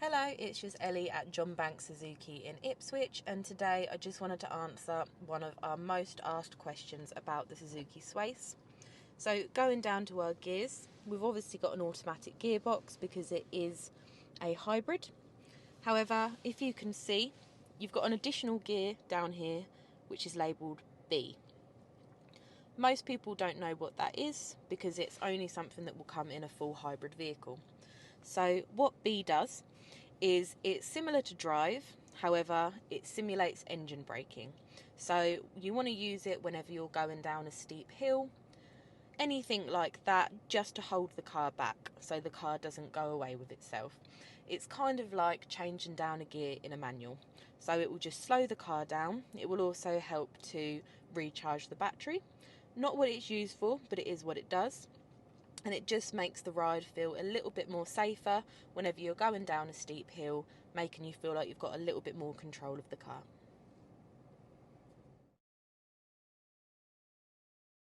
Hello, it's just Ellie at John Banks Suzuki in Ipswich, and today I just wanted to answer one of our most asked questions about the Suzuki Swace. So going down to our gears, we've obviously got an automatic gearbox because it is a hybrid. However, if you can see, you've got an additional gear down here which is labelled B. Most people don't know what that is because it's only something that will come in a full hybrid vehicle. So what B does is it's similar to drive, however it simulates engine braking. So you want to use it whenever you're going down a steep hill, anything like that, just to hold the car back so the car doesn't go away with itself. It's kind of like changing down a gear in a manual. So it will just slow the car down. It will also help to recharge the battery. Not what it's used for, but it is what it does. And it just makes the ride feel a little bit more safer whenever you're going down a steep hill, making you feel like you've got a little bit more control of the car.